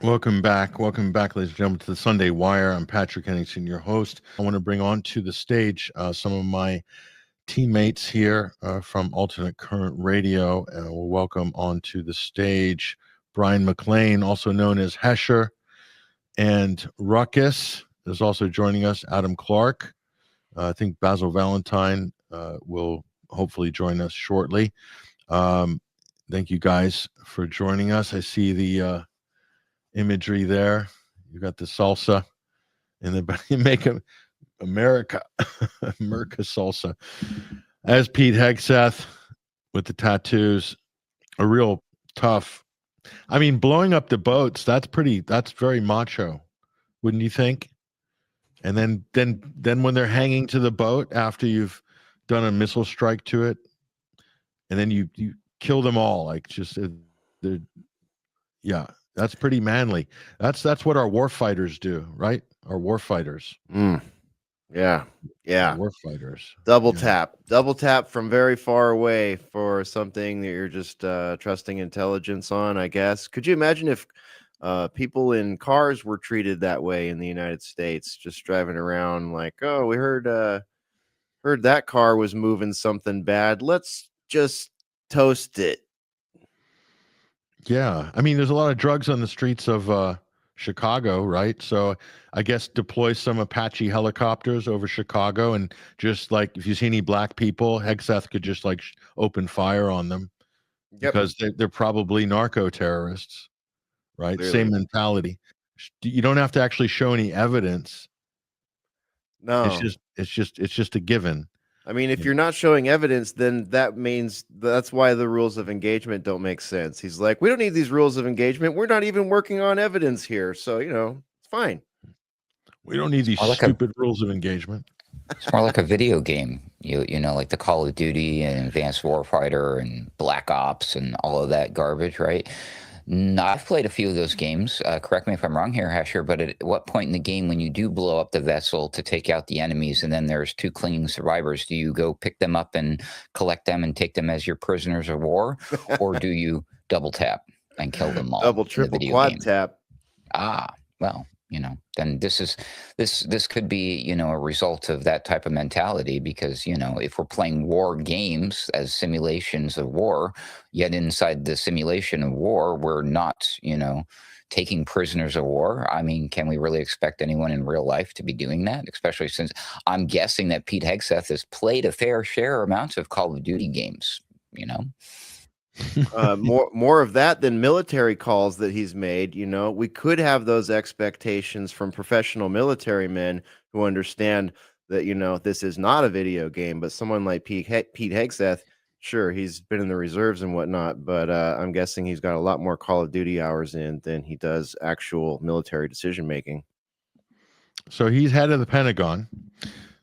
Welcome back, ladies and gentlemen, to the Sunday Wire. I'm Patrick Henningsen, your host. I want to bring on to the stage some of my teammates here from Alternate Current Radio. We'll welcome onto the stage Bryan McClain, also known as Hesher, and Ruckus is also joining us. Adam Clark. I think Basil Valentine will hopefully join us shortly. Thank you guys for joining us. I see the imagery there. You got the salsa in the you make America America salsa. As Pete Hegseth with the tattoos, a real tough. I mean, blowing up the boats, that's very macho, wouldn't you think? And then when they're hanging to the boat after you've done a missile strike to it, and then you kill them all, like just yeah. That's pretty manly. That's what our war fighters do, right? Our war fighters. Yeah. War fighters. Double tap from very far away for something that you're just trusting intelligence on, I guess. Could you imagine if people in cars were treated that way in the United States, just driving around like, oh, we heard that car was moving something bad. Let's just toast it. Yeah. I mean, there's a lot of drugs on the streets of Chicago, right? So I guess deploy some Apache helicopters over Chicago, and just like if you see any black people, Hegseth could just like open fire on them. Yep. Because they're probably narco terrorists, right? Clearly. Same mentality. You don't have to actually show any evidence. No, it's just a given. I mean, if you're not showing evidence, then that means that's why the rules of engagement don't make sense. He's like, we don't need these rules of engagement. We're not even working on evidence here. So, it's fine. We don't need these stupid rules of engagement. It's more like a video game, you know, like the Call of Duty and Advanced Warfighter and Black Ops and all of that garbage, right? I've played a few of those games. Correct me if I'm wrong here, Hesher, but at what point in the game, when you do blow up the vessel to take out the enemies and then there's 2 clinging survivors, do you go pick them up and collect them and take them as your prisoners of war? Or do you double tap and kill them all? Double, triple, quad tap. Well, then this could be, a result of that type of mentality, because, if we're playing war games as simulations of war, yet inside the simulation of war, we're not, taking prisoners of war. I mean, can we really expect anyone in real life to be doing that? Especially since I'm guessing that Pete Hegseth has played a fair share amounts of Call of Duty games, more of that than military calls that he's made. We could have those expectations from professional military men who understand that this is not a video game. But someone like Pete Hegseth, sure, he's been in the reserves and whatnot, but I'm guessing he's got a lot more Call of Duty hours in than he does actual military decision making. So he's head of the Pentagon.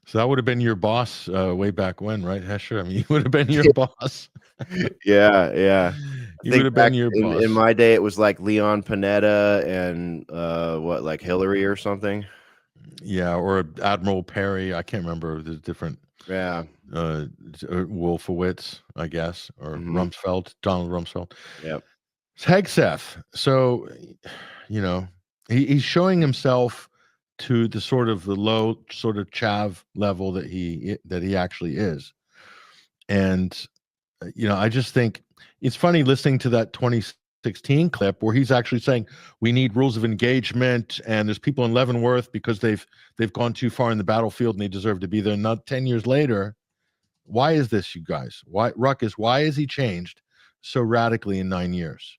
So that would have been your boss way back when, right, Hesher? I mean, he would have been your boss. Yeah. He would have been your boss. In my day, it was like Leon Panetta and like Hillary or something. Yeah, or Admiral Perry. I can't remember the different. Yeah. Wolfowitz, I guess, or Rumsfeld, Donald Rumsfeld. Yep. It's Hegseth. So, he's showing himself to the sort of the low sort of chav level that he actually is. And I just think it's funny listening to that 2016 clip where he's actually saying we need rules of engagement, and there's people in Leavenworth because they've gone too far in the battlefield and they deserve to be there. Not 10 years later. Why is this, you guys? Ruckus, why has he changed so radically in 9 years?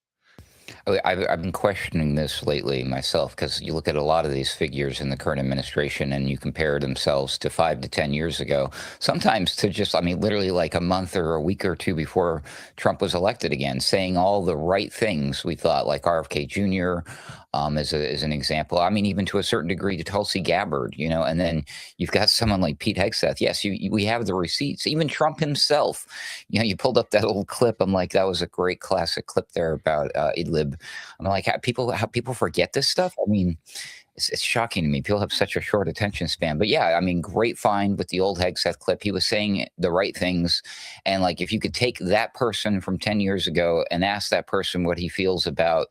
I've been questioning this lately myself, because you look at a lot of these figures in the current administration and you compare themselves to 5 to 10 years ago, sometimes to just, literally like a month or a week or two before Trump was elected again, saying all the right things we thought, like RFK Jr., as an example. Even to a certain degree to Tulsi Gabbard, and then you've got someone like Pete Hegseth. Yes, we have the receipts. Even Trump himself, you pulled up that old clip. I'm like, that was a great classic clip there about Idlib. I'm like, how people forget this stuff. It's shocking to me. People have such a short attention span. But yeah, I mean, great find with the old Hegseth clip. He was saying the right things. And like, if you could take that person from 10 years ago and ask that person what he feels about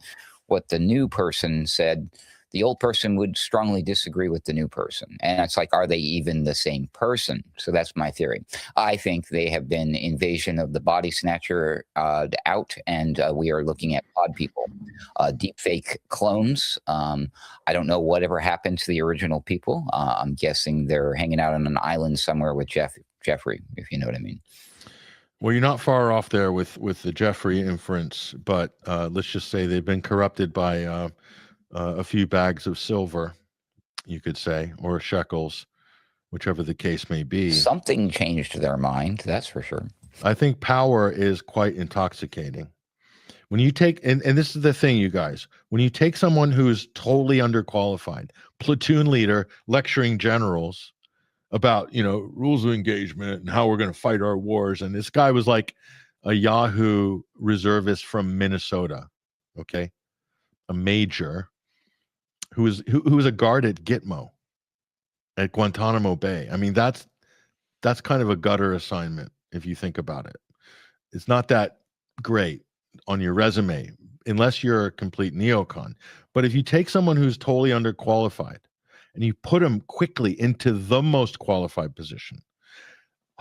what the new person said, the old person would strongly disagree with the new person. And it's like, are they even the same person? So that's my theory. I think they have been invasion of the body snatcher out, and we are looking at pod people, deep fake clones. I don't know whatever happened to the original people. I'm guessing they're hanging out on an island somewhere with Jeffrey, if you know what I mean. Well, you're not far off there with the Jeffrey inference, but let's just say they've been corrupted by a few bags of silver, you could say, or shekels, whichever the case may be. Something changed their mind, that's for sure. I think power is quite intoxicating. When you take, and this is the thing, you guys, when you take someone who's totally underqualified, platoon leader, lecturing generals about, rules of engagement and how we're going to fight our wars. And this guy was like a Yahoo reservist from Minnesota, okay? A major who was a guard at Gitmo at Guantanamo Bay. I mean, that's kind of a gutter assignment if you think about it. It's not that great on your resume unless you're a complete neocon. But if you take someone who's totally underqualified and you put them quickly into the most qualified position,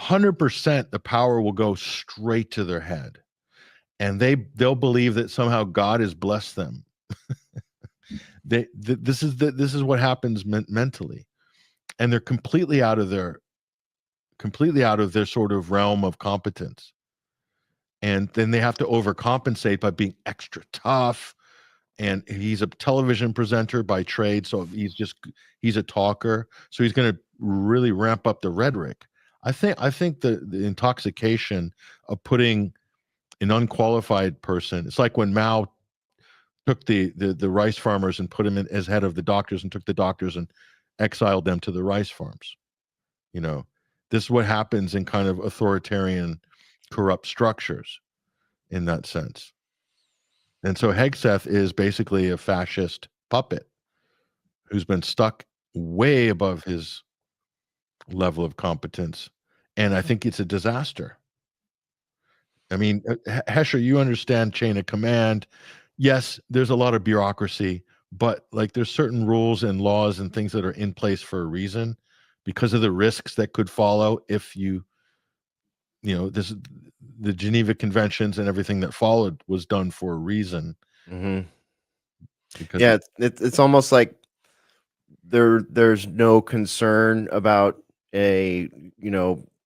100% the power will go straight to their head, and they'll believe that somehow God has blessed them. This is what happens mentally, and they're completely out of their sort of realm of competence, and then they have to overcompensate by being extra tough. And he's a television presenter by trade, so he's a talker, so he's going to really ramp up the rhetoric. I think the intoxication of putting an unqualified person, it's like when Mao took the rice farmers and put him in as head of the doctors, and took the doctors and exiled them to the rice farms. This is what happens in kind of authoritarian, corrupt structures in that sense. And so Hegseth is basically a fascist puppet who's been stuck way above his level of competence. And I think it's a disaster. I mean, Hesher, you understand chain of command. Yes, there's a lot of bureaucracy, but like there's certain rules and laws and things that are in place for a reason because of the risks that could follow if the Geneva Conventions and everything that followed was done for a reason. Mm-hmm. Yeah, it's almost like there's no concern about a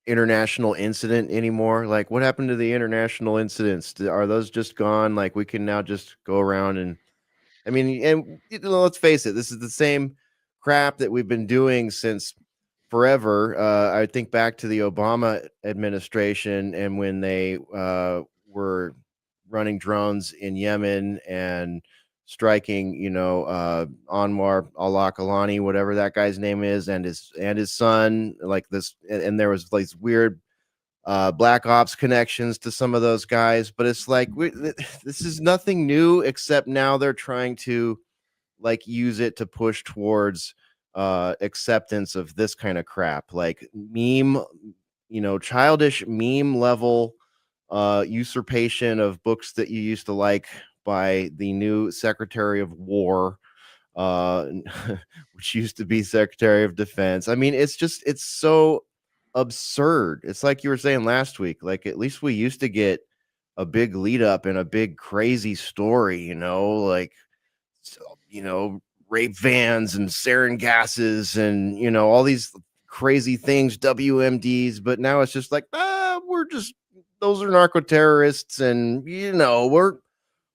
international incident anymore. Like, what happened to the international incidents? Are those just gone? Like, we can now just go around and let's face it, this is the same crap that we've been doing since forever. I think back to the Obama administration and when they were running drones in Yemen and striking, Anwar al-Awlaki, whatever that guy's name is, and his son, like this, and there was like weird black ops connections to some of those guys. But it's like this is nothing new, except now they're trying to like use it to push towards acceptance of this kind of crap, like meme, childish meme level usurpation of books that you used to like by the new Secretary of War, which used to be Secretary of Defense. I mean, it's so absurd. It's like you were saying last week, like at least we used to get a big lead up and a big crazy story, like, rape vans and sarin gases and, all these crazy things, WMDs. But now it's just like, those are narco terrorists. And,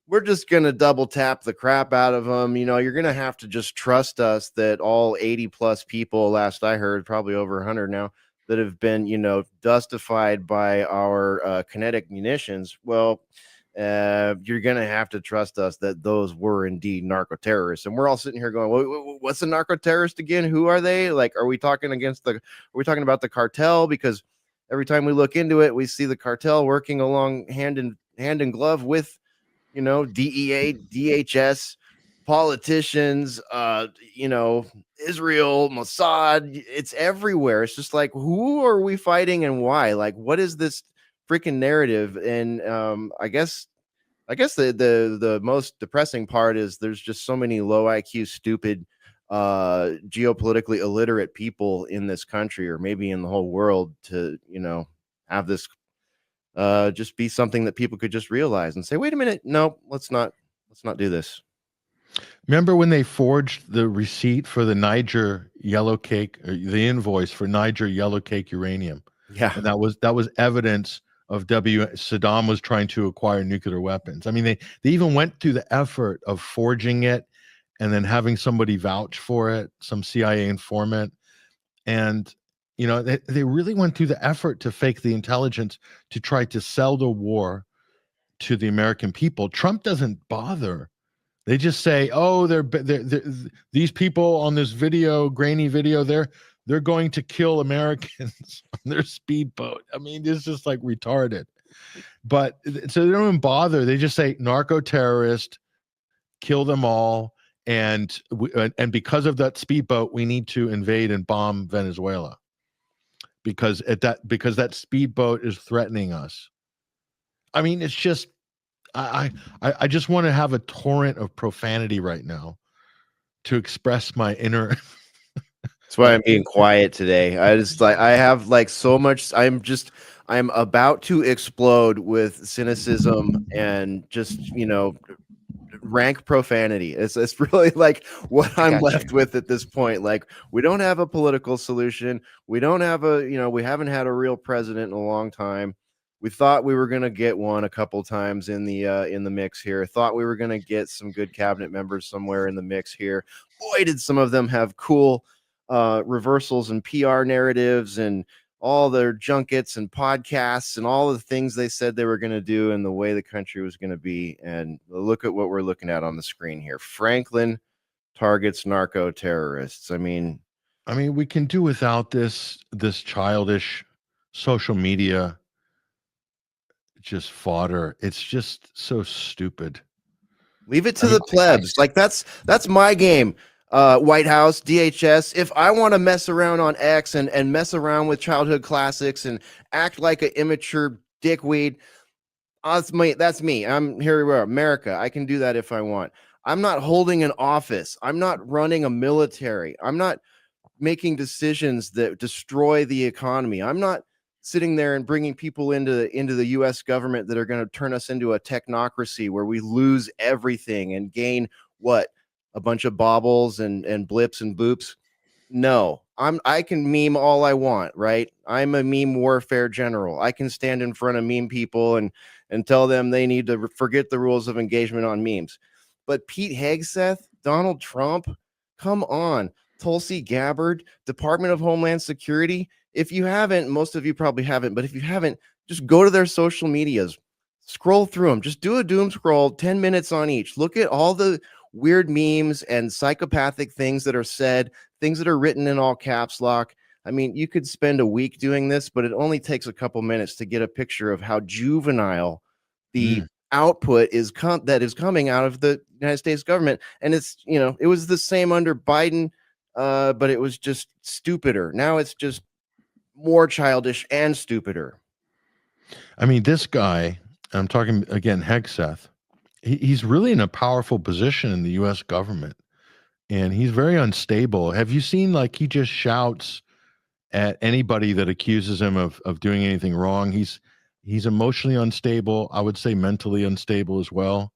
we're just going to double tap the crap out of them. You're going to have to just trust us that all 80 plus people, last I heard, probably over 100 now, that have been, dustified by our kinetic munitions. Well, you're going to have to trust us that those were indeed narco terrorists. And we're all sitting here going, what's a narco terrorist again? Who are they? Like, are we talking about the cartel? Because every time we look into it, we see the cartel working along hand in glove with, DEA, DHS, politicians, Israel, Mossad, it's everywhere. It's just like, who are we fighting and why? Like, what is this freaking narrative? And I guess the most depressing part is there's just so many low IQ, stupid, geopolitically illiterate people in this country, or maybe in the whole world, to have this just be something that people could just realize and say, wait a minute, no, let's not do this. Remember when they forged the receipt for the Niger yellow cake, or the invoice for Niger yellow cake uranium? Yeah. And that was evidence of Saddam was trying to acquire nuclear weapons. I mean, they even went through the effort of forging it and then having somebody vouch for it, some CIA informant. And, they really went through the effort to fake the intelligence to try to sell the war to the American people. Trump doesn't bother. They just say, "Oh, they're these people on this video, grainy video, they're going to kill Americans on their speedboat." I mean, it's just like retarded. But so they don't even bother. They just say narco terrorist, kill them all, and because of that speedboat, we need to invade and bomb Venezuela because that speedboat is threatening us. I mean, it's just I just want to have a torrent of profanity right now to express my inner. That's why I'm being quiet today. I have like so much. I'm about to explode with cynicism and just, rank profanity. It's really like what I'm left with at this point. Like, we don't have a political solution. We don't have we haven't had a real president in a long time. We thought we were going to get one a couple times in the mix here. Thought we were going to get some good cabinet members somewhere in the mix here. Boy, did some of them have cool reversals and PR narratives and all their junkets and podcasts and all the things they said they were going to do and the way the country was going to be. And look at what we're looking at on the screen here. Franklin targets narco terrorists. I mean, we can do without this childish social media just fodder. It's just so stupid. Leave it to the plebs. Like, that's my game. White House, DHS. If I want to mess around on X and mess around with childhood classics and act like an immature dickweed, that's me. I'm here. We are, America. I can do that if I want. I'm not holding an office. I'm not running a military. I'm not making decisions that destroy the economy. I'm not sitting there and bringing people into the U.S. government that are going to turn us into a technocracy where we lose everything and gain what? A bunch of baubles and blips and boops. No, I can meme all I want, right? I'm a meme warfare general. I can stand in front of meme people and tell them they need to forget the rules of engagement on memes. But Pete Hegseth, Donald Trump, come on. Tulsi Gabbard, Department of Homeland Security. If you haven't, most of you probably haven't, but if you haven't, just go to their social medias, scroll through them, just do a doom scroll, 10 minutes on each. Look at all the weird memes and psychopathic things that are said, things that are written in all caps lock. I mean, you could spend a week doing this, but it only takes a couple minutes to get a picture of how juvenile the output is that is coming out of the United States government. And it's, it was the same under Biden, but it was just stupider. Now it's just more childish and stupider. I mean, this guy, I'm talking again, Hegseth, he's really in a powerful position in the U.S. government, and he's very unstable. Have you seen, like, he just shouts at anybody that accuses him of doing anything wrong? He's emotionally unstable. I would say mentally unstable as well.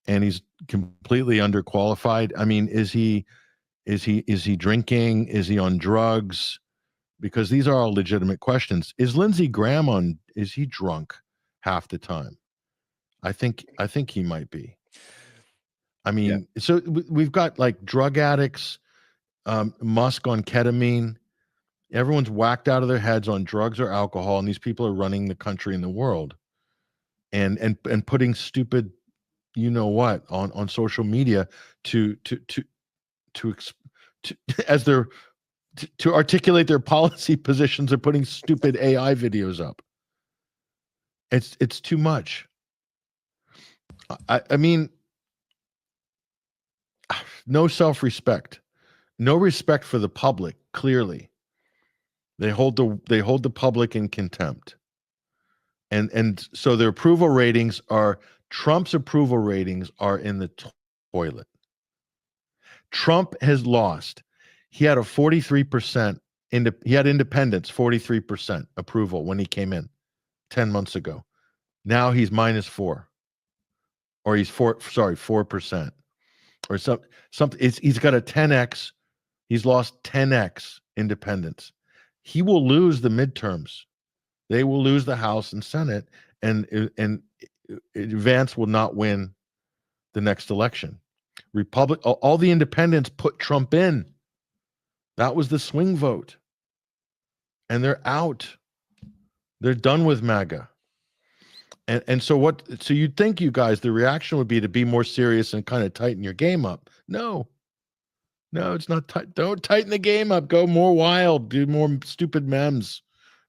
And he's completely underqualified. I mean, is he drinking? Is he on drugs? Because these are all legitimate questions. Is Lindsey Graham is he drunk half the time? I think he might be. I mean, So we've got like drug addicts, Musk on ketamine. Everyone's whacked out of their heads on drugs or alcohol, and these people are running the country and the world, and putting stupid, what, on social media to as their to articulate their policy positions. Are putting stupid AI videos up. It's too much. I mean, no self-respect, no respect for the public. Clearly, they hold the public in contempt, and so their approval ratings are Trump's approval ratings are in the toilet. Trump has lost. He had a 43%. He had independents 43% approval when he came in 10 months ago. Now he's -4, or he's 4%, or something. He's got a 10x. He's lost 10x independents. He will lose the midterms. They will lose the House and Senate, and Vance will not win the next election. All the independents put Trump in. That was the swing vote. And they're out. They're done with MAGA. And so you'd think, you guys, the reaction would be to be more serious and kind of tighten your game up. No, it's not. Don't tighten the game up. Go more wild. Do more stupid memes,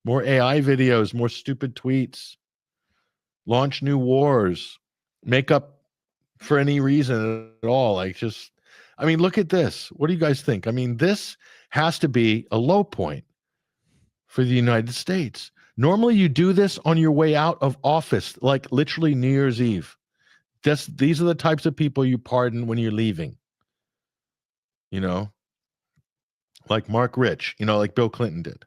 more AI videos, more stupid tweets. Launch new wars. Make up for any reason at all. Look at this. What do you guys think? This has to be a low point for the United States. Normally, you do this on your way out of office, like literally New Year's Eve. These are the types of people you pardon when you're leaving. Like Mark Rich, like Bill Clinton did.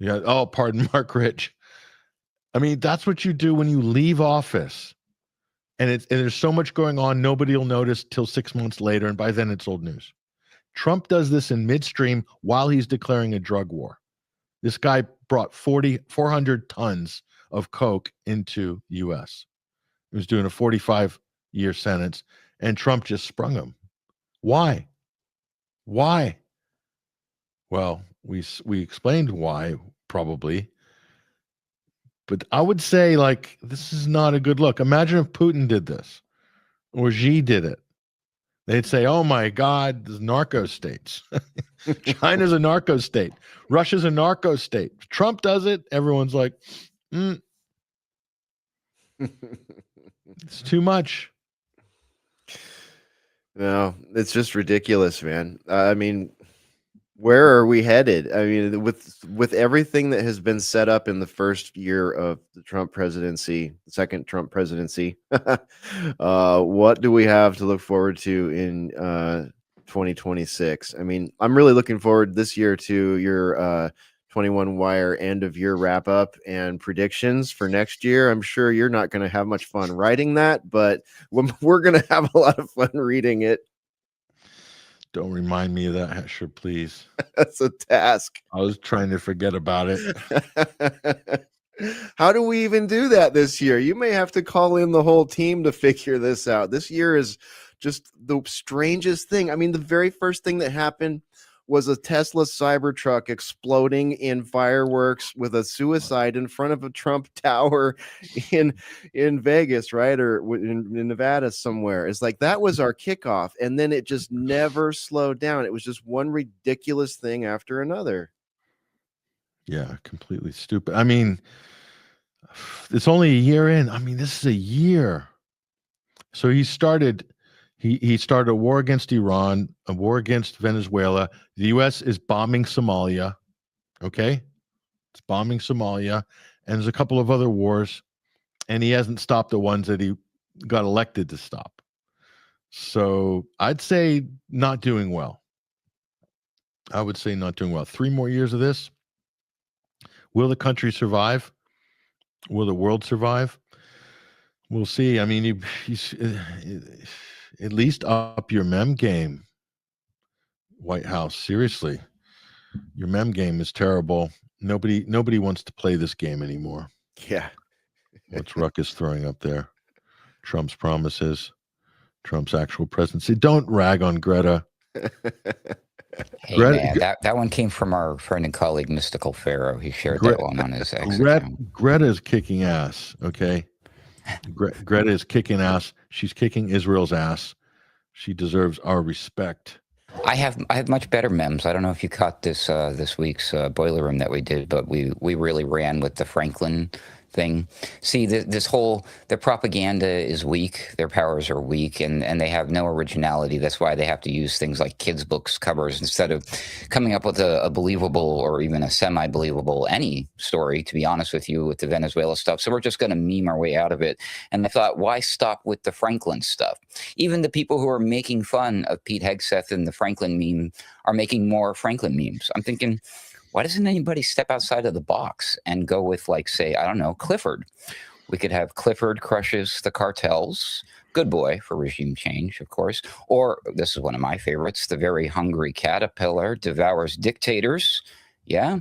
Oh, pardon Mark Rich. That's what you do when you leave office. And there's so much going on, nobody will notice till 6 months later, and by then it's old news. Trump does this in midstream while he's declaring a drug war. This guy brought 400 tons of coke into the U.S. He was doing a 45-year sentence, and Trump just sprung him. Why? Well, we explained why, probably. But I would say, this is not a good look. Imagine if Putin did this, or Xi did it. They'd say, oh my God, there's narco states. China's a narco state. Russia's a narco state. If Trump does it, everyone's like, it's too much. No, it's just ridiculous, man. Where are we headed? With everything that has been set up in the first year of the Trump presidency, the second Trump presidency, what do we have to look forward to in 2026? I'm really looking forward this year to your 21 Wire end of year wrap up and predictions for next year. I'm sure you're not going to have much fun writing that, but we're going to have a lot of fun reading it. Don't remind me of that, Hesher, please. That's a task. I was trying to forget about it. How do we even do that this year? You may have to call in the whole team to figure this out. This year is just the strangest thing. The very first thing that happened was a Tesla Cybertruck exploding in fireworks with a suicide in front of a Trump tower in Vegas, right? Or in Nevada somewhere. It's like that was our kickoff. And then it just never slowed down. It was just one ridiculous thing after another. Yeah, completely stupid. It's only a year in. This is a year. So he started a war against Iran, a war against Venezuela. The U.S. is bombing Somalia. Okay? It's bombing Somalia. And there's a couple of other wars. And he hasn't stopped the ones that he got elected to stop. So I'd say not doing well. I would say not doing well. 3 more years of this. Will the country survive? Will the world survive? We'll see. He's at least up your mem game, White House. Seriously, your mem game is terrible. Nobody wants to play this game anymore. Yeah. What's Ruckus throwing up there? Trump's promises, Trump's actual presidency. Don't rag on Greta. Hey, man, that one came from our friend and colleague, Mystical Pharaoh. He shared that one on his X account. Greta is kicking ass, okay? Greta is kicking ass. She's kicking Israel's ass. She deserves our respect. I have much better memes. I don't know if you caught this week's Boiler Room that we did, but we really ran with the Franklin thing. See, this whole, their propaganda is weak, their powers are weak, and they have no originality. That's why they have to use things like kids' books covers instead of coming up with a believable or even a semi-believable any story, to be honest with you, with the Venezuela stuff. So we're just going to meme our way out of it. And I thought, why stop with the Franklin stuff? Even the people who are making fun of Pete Hegseth and the Franklin meme are making more Franklin memes. I'm thinking, why doesn't anybody step outside of the box and go with, like, say, I don't know, Clifford? We could have Clifford crushes the cartels. Good boy for regime change, of course. Or, this is one of my favorites, the very hungry caterpillar devours dictators. Yeah,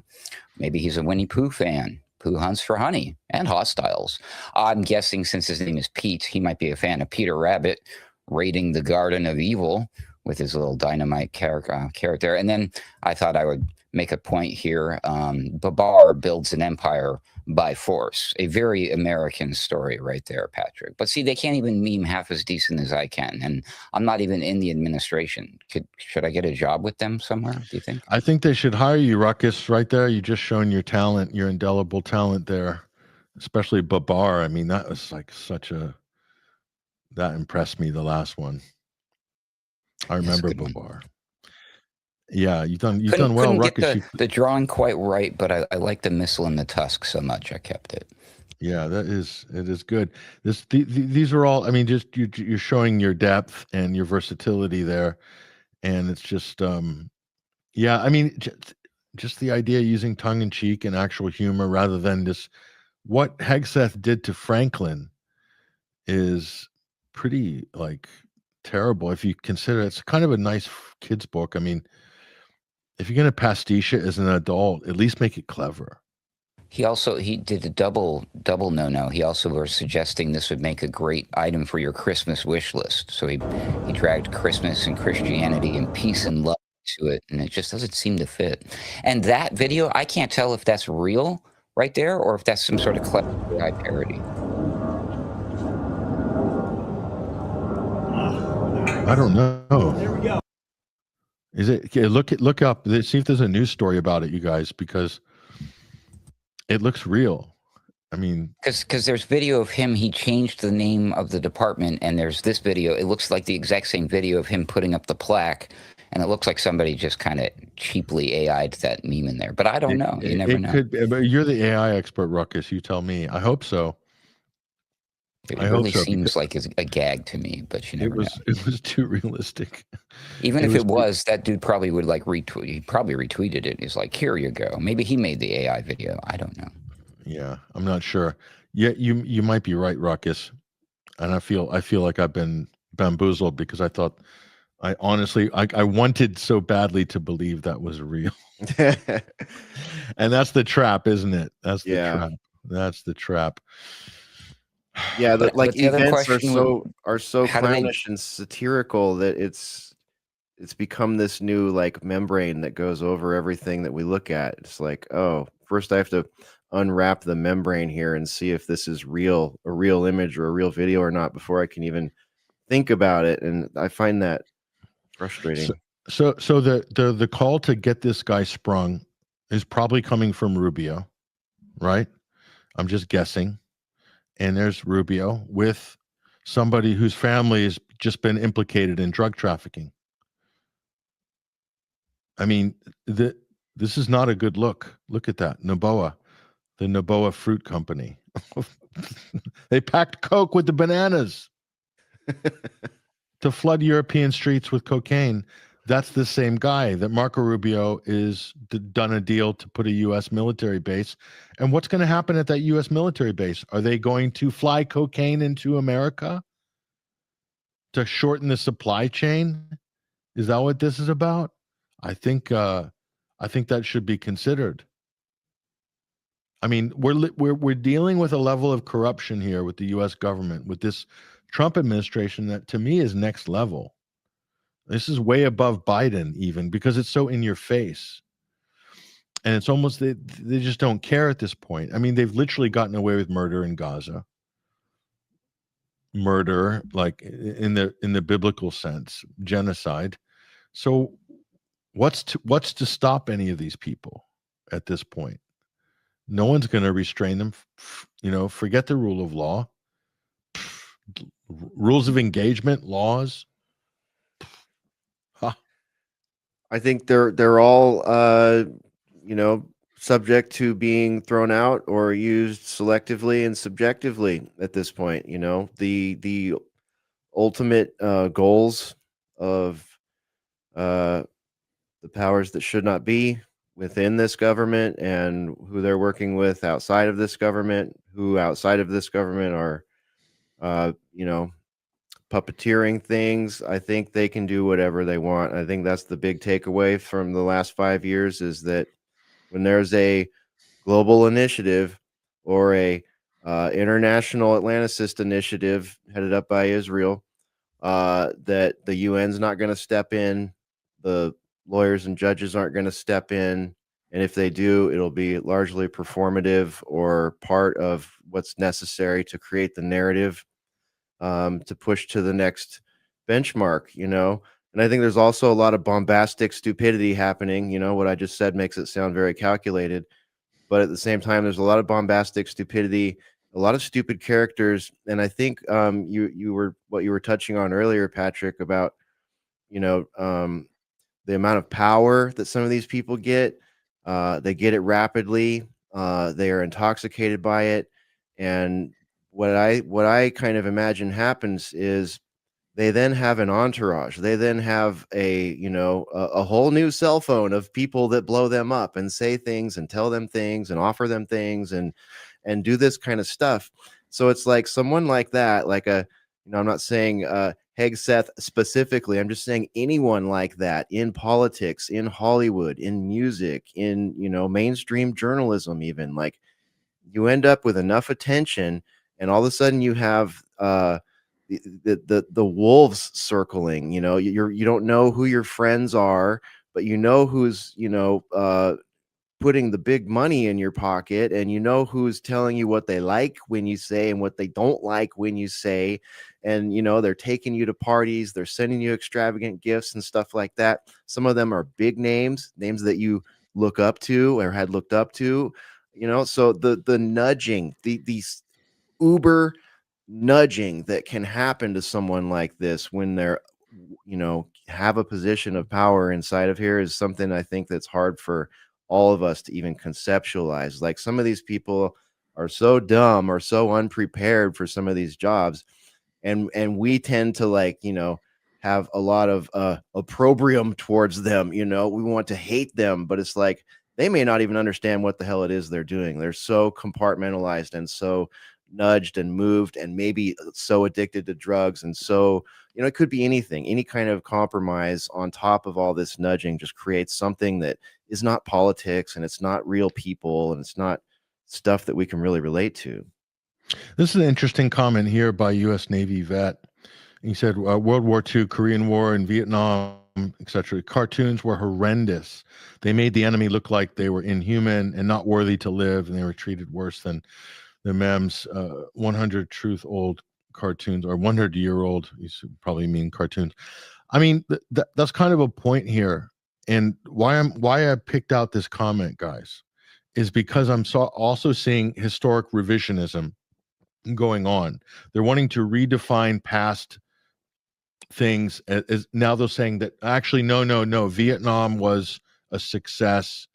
maybe he's a Winnie Pooh fan. Pooh hunts for honey and hostiles. I'm guessing since his name is Pete, he might be a fan of Peter Rabbit raiding the Garden of Evil with his little dynamite character. And then I thought I would make a point here. Babar builds an empire by force. A very American story right there, Patrick. But see, they can't even meme half as decent as I can. And I'm not even in the administration. Should I get a job with them somewhere, do you think? I think they should hire you, Ruckus, right there. You just shown your talent, your indelible talent there, especially Babar. I mean, that was like that impressed me, the last one. I remember Babar. Yeah, you've done well, Ruckus. Couldn't get the drawing quite right, but I like the missile and the tusk so much I kept it. Yeah, it is good. These are all, I mean, just you're showing your depth and your versatility there, and it's just yeah, I mean, just the idea of using tongue in cheek and actual humor rather than this. What Hegseth did to Franklin is pretty like terrible if you consider it's kind of a nice kids book. I mean, if you're going to pastiche it as an adult, at least make it clever. He did a double no-no. He also was suggesting this would make a great item for your Christmas wish list. So he dragged Christmas and Christianity and peace and love to it, and it just doesn't seem to fit. And that video, I can't tell if that's real right there or if that's some sort of clever AI parody. I don't know. There we go. Is it? Okay, look up. See if there's a news story about it, you guys, because it looks real. I mean, because there's video of him. He changed the name of the department, and there's this video. It looks like the exact same video of him putting up the plaque, and it looks like somebody just kind of cheaply AI'd that meme in there. But I don't know. You never know. Could be, but you're the AI expert, Ruckus. You tell me. I hope so. It really seems like it's a gag to me, but you never know. It was too realistic. Even if it was, that dude probably would like retweet. He probably retweeted it. He's like, here you go. Maybe he made the AI video. I don't know. Yeah, I'm not sure. Yeah, you might be right, Ruckus. And I feel like I've been bamboozled because I honestly wanted so badly to believe that was real. And that's the trap, isn't it? That's the trap. That's the trap. Yeah, like events are so clownish and satirical that it's become this new like membrane that goes over everything that we look at. It's like, oh, first I have to unwrap the membrane here and see if this is a real image or a real video or not before I can even think about it. And I find that frustrating. So the call to get this guy sprung is probably coming from Rubio, right? I'm just guessing. And there's Rubio with somebody whose family has just been implicated in drug trafficking. I mean, this is not a good look. Look at that. Noboa, the Noboa Fruit Company. They packed coke with the bananas to flood European streets with cocaine. That's the same guy that Marco Rubio is done a deal to put a U.S. military base. And what's going to happen at that U.S. military base? Are they going to fly cocaine into America to shorten the supply chain? Is that what this is about? I think that should be considered. I mean, we're dealing with a level of corruption here with the U.S. government, with this Trump administration that to me is next level. This is way above Biden even because it's so in your face. And it's almost, they just don't care at this point. I mean, they've literally gotten away with murder in Gaza. Murder, like in the biblical sense, genocide. So what's to stop any of these people at this point? No one's going to restrain them. Forget the rule of law. Rules of engagement, laws. Huh. I think they're all subject to being thrown out or used selectively and subjectively at this point. The ultimate goals of the powers that should not be within this government and who they're working with outside of this government, who outside of this government are puppeteering things. I think they can do whatever they want. I think that's the big takeaway from the last 5 years, is that when there's a global initiative or a international Atlanticist initiative headed up by Israel, that the UN's not going to step in, the lawyers and judges aren't going to step in, and if they do, it'll be largely performative or part of what's necessary to create the narrative to push to the next benchmark. And I think there's also a lot of bombastic stupidity happening. What I just said makes it sound very calculated, but at the same time, there's a lot of bombastic stupidity, a lot of stupid characters. And I think you were touching on earlier, Patrick, about the amount of power that some of these people get. They get it rapidly. They are intoxicated by it, and what I kind of imagine happens is they then have an entourage. They then have a whole new cell phone of people that blow them up and say things and tell them things and offer them things and do this kind of stuff. So it's like someone like that, like I'm not saying Hegseth specifically. I'm just saying anyone like that in politics, in Hollywood, in music, in mainstream journalism, even, like, you end up with enough attention, and all of a sudden you have the wolves circling. You don't know who your friends are, but who's putting the big money in your pocket, and who's telling you what they like when you say and what they don't like when you say. And they're taking you to parties, they're sending you extravagant gifts and stuff like that. Some of them are big names that you look up to or had looked up to. So the nudging, these uber nudging that can happen to someone like this when they're have a position of power inside of here is something I think that's hard for all of us to even conceptualize. Like, some of these people are so dumb or so unprepared for some of these jobs, and we tend to have a lot of opprobrium towards them. We want to hate them, but it's like they may not even understand what the hell it is they're doing. They're so compartmentalized and so nudged and moved and maybe so addicted to drugs, and so it could be anything. Any kind of compromise on top of all this nudging just creates something that is not politics, and it's not real people, and it's not stuff that we can really relate to. This is an interesting comment here by U.S. Navy vet. He said, World War II, Korean War, and Vietnam, etc. Cartoons were horrendous. They made the enemy look like they were inhuman and not worthy to live, and they were treated worse than the MEMS 100 truth old cartoons, or 100-year-old. You should probably mean cartoons. I mean, that's kind of a point here, and why I picked out this comment, guys, is because I'm also seeing historic revisionism going on. They're wanting to redefine past things as now they're saying that actually no, Vietnam was a success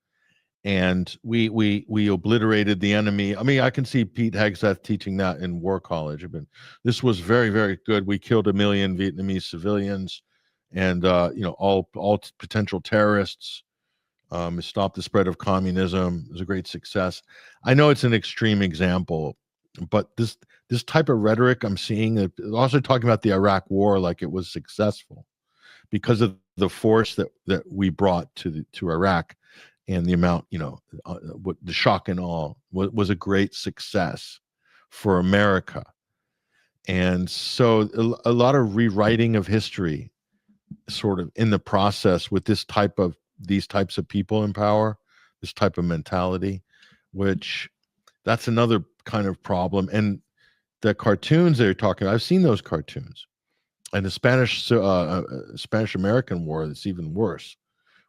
and we obliterated the enemy. I mean, I can see Pete Hegseth teaching that in War College. I mean, this was very, very good. We killed 1 million Vietnamese civilians and all potential terrorists. Stopped the spread of communism. It was a great success. I know it's an extreme example, but this type of rhetoric I'm seeing, also talking about the Iraq War like it was successful because of the force that we brought to Iraq, and the amount, what the shock and awe was a great success for America. And so a lot of rewriting of history sort of in the process with these types of people in power, this type of mentality, which that's another kind of problem. And the cartoons they're talking about, I've seen those cartoons, and the Spanish American War, that's even worse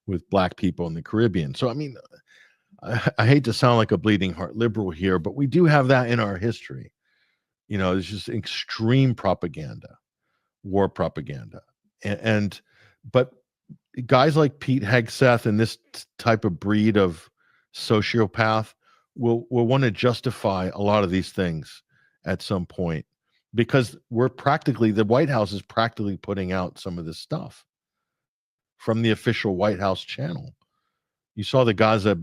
with black people in the Caribbean. So I mean, I hate to sound like a bleeding heart liberal here, but we do have that in our history. You know, it's just extreme propaganda, war propaganda. But guys like Pete Hegseth and this type of breed of sociopath will want to justify a lot of these things at some point, because the White House is practically putting out some of this stuff from the official White House channel. You saw the Gaza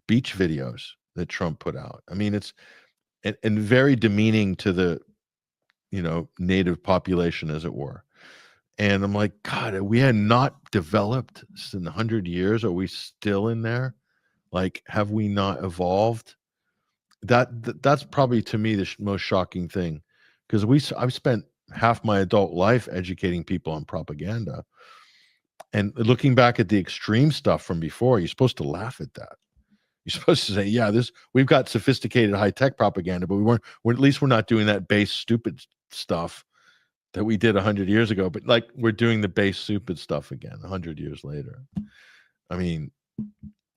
beach videos that Trump put out. I mean, it's and very demeaning to the, native population, as it were. And I'm like, God, we had not developed in 100 years. Are we still in there? Like, have we not evolved? That's probably, to me, the most shocking thing, because I've spent half my adult life educating people on propaganda, and looking back at the extreme stuff from before, you're supposed to laugh at that. You're supposed to say, yeah, we've got sophisticated high-tech propaganda, but at least we're not doing that base stupid stuff that we did 100 years ago. But like, we're doing the base stupid stuff again 100 years later. I mean,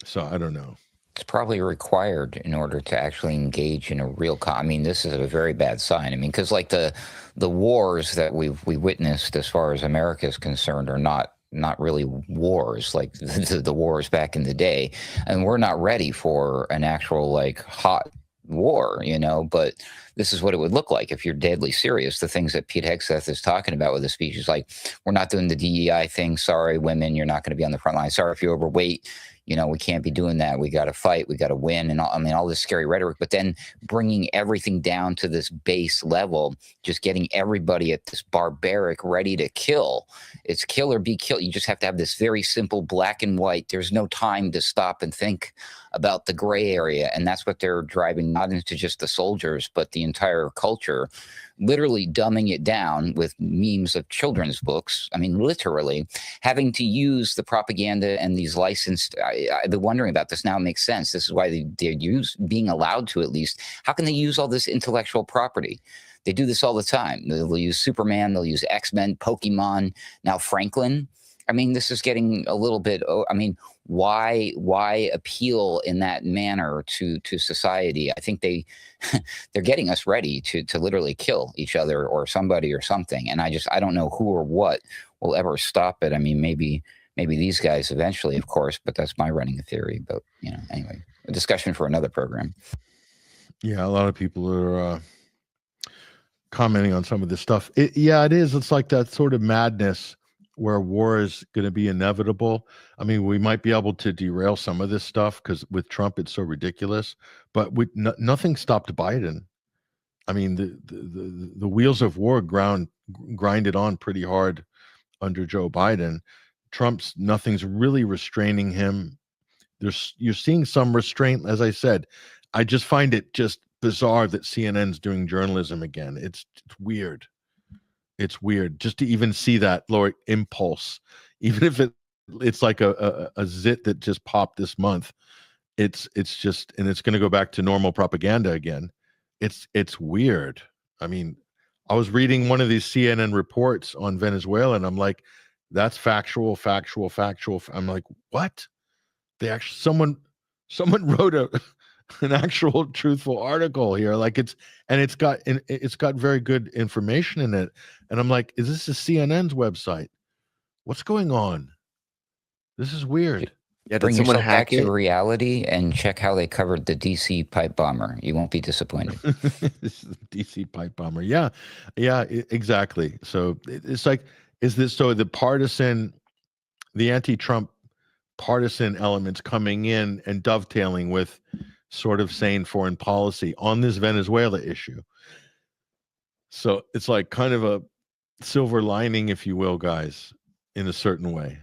so I don't know. It's probably required in order to actually engage in a real I mean, this is a very bad sign. I mean, because like the wars that we witnessed, as far as America is concerned, are not really wars like the wars back in the day, and we're not ready for an actual like hot war, but this is what it would look like if you're deadly serious. The things that Pete Hegseth is talking about with the speech is like, we're not doing the DEI thing. Sorry, women, you're not going to be on the front line. Sorry if you're overweight. We can't be doing that. We got to fight. We got to win. And all this scary rhetoric, but then bringing everything down to this base level, just getting everybody at this barbaric, ready to kill. It's kill or be killed. You just have to have this very simple black and white. There's no time to stop and think about the gray area. And that's what they're driving, not into just the soldiers, but the entire culture, literally dumbing it down with memes of children's books. I mean, literally having to use the propaganda and these licensed, I've been wondering about this now. It makes sense. This is why they're being allowed to, at least. How can they use all this intellectual property? They do this all the time. They'll use Superman, they'll use X-Men, Pokemon, now Franklin. I mean, this is getting a little bit, why appeal in that manner to society? I think they're getting us ready to literally kill each other or somebody or something. And I don't know who or what will ever stop it. I mean, maybe these guys eventually, of course, but that's my running theory. But, anyway, a discussion for another program. Yeah, a lot of people are commenting on some of this stuff. It is. It's like that sort of madness where war is going to be inevitable. I mean, we might be able to derail some of this stuff because with Trump, it's so ridiculous, but nothing stopped Biden. I mean, the wheels of war grinded on pretty hard under Joe Biden. Nothing's really restraining him. You're seeing some restraint. As I said, I just find it just bizarre that CNN's doing journalism again. It's weird. It's weird just to even see that lower impulse, even if it's like a zit that just popped this month. It's just, and it's going to go back to normal propaganda again. It's weird. I mean, I was reading one of these CNN reports on Venezuela, and I'm like, that's factual. I'm like, what? They actually someone wrote an actual truthful article here, like it's got very good information in it, and I'm like, is this a CNN's website? What's going on? This is weird. Yeah, bring yourself back to reality and check how they covered the DC pipe bomber. You won't be disappointed. DC pipe bomber, yeah, exactly. So it's like, is this so the anti-Trump partisan elements coming in and dovetailing with sort of sane foreign policy on this Venezuela issue? So it's like kind of a silver lining, if you will, guys, in a certain way.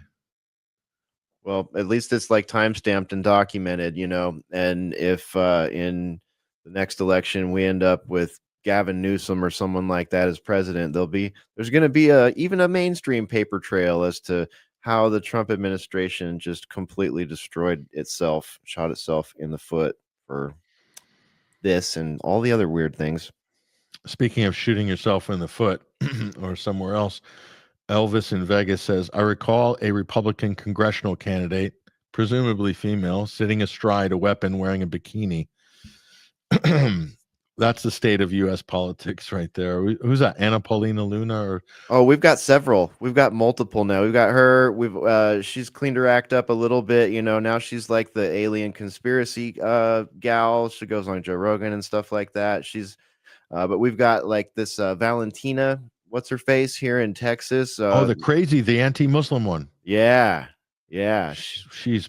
Well, at least it's like time-stamped and documented, and if in the next election we end up with Gavin Newsom or someone like that as president, there's going to be even a mainstream paper trail as to how the Trump administration just completely destroyed itself, shot itself in the foot for this and all the other weird things. Speaking of shooting yourself in the foot or somewhere else, Elvis in Vegas says, I recall a Republican congressional candidate, presumably female, sitting astride a weapon, wearing a bikini. That's the state of U.S. politics right there. Who's that? Anna Paulina Luna? Or Oh, we've got several. We've got multiple now. We've got her. She's cleaned her act up a little bit. Now she's like the alien conspiracy gal. She goes on Joe Rogan and stuff like that. But we've got like this Valentina, what's her face here in Texas. the anti-Muslim one. Yeah. She's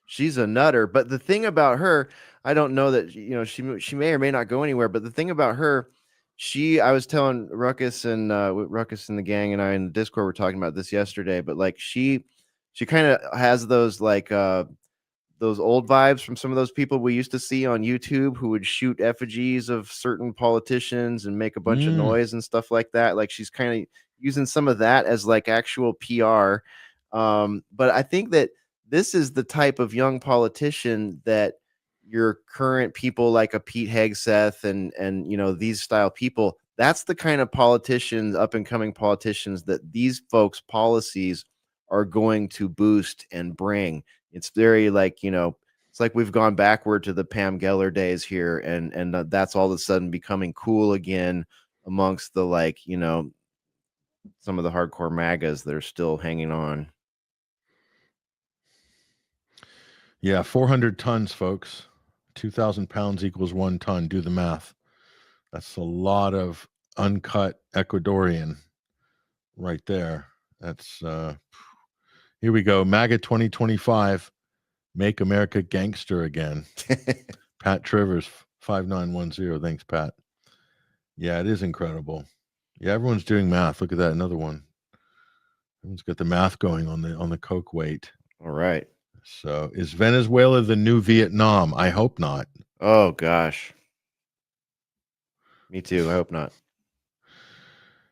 She's a nutter. But the thing about her, I don't know that she may or may not go anywhere. But the thing about her, I was telling Ruckus and Ruckus and the gang and I in the Discord were talking about this yesterday. But like she kind of has those like those old vibes from some of those people we used to see on YouTube who would shoot effigies of certain politicians and make a bunch of noise and stuff like that. Like she's kind of using some of that as like actual PR. But I think that this is the type of young politician that your current people like a Pete Hegseth and these style people, that's the kind of politicians, up and coming politicians that these folks' policies are going to boost and bring. It's very like, it's like we've gone backward to the Pam Geller days here. And that's all of a sudden becoming cool again amongst the some of the hardcore MAGAs that are still hanging on. Yeah, 400 tons, folks. 2,000 pounds equals 1 ton. Do the math. That's a lot of uncut Ecuadorian right there. That's here we go. MAGA 2025. Make America gangster again. Pat Trivers 5910. Thanks, Pat. Yeah, it is incredible. Yeah, everyone's doing math. Look at that. Another one. Everyone's got the math going on the coke weight. All right. So is Venezuela the new Vietnam? I hope not. Oh, gosh. Me too. I hope not.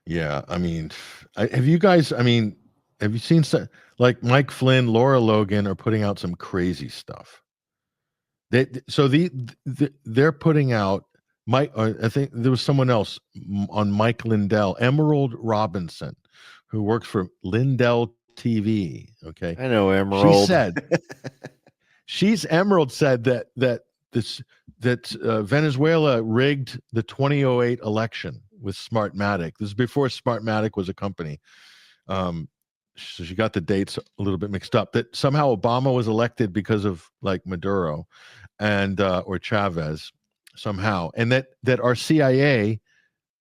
Yeah. I mean, have you seen like Mike Flynn, Laura Logan are putting out some crazy stuff. They're putting out I think there was someone else on Mike Lindell, Emerald Robinson, who works for Lindell TV. Okay. I know Emerald. Emerald said that Venezuela rigged the 2008 election with Smartmatic. This is before Smartmatic was a company. So she got the dates a little bit mixed up. That somehow Obama was elected because of like Maduro and or Chavez somehow, and that our CIA,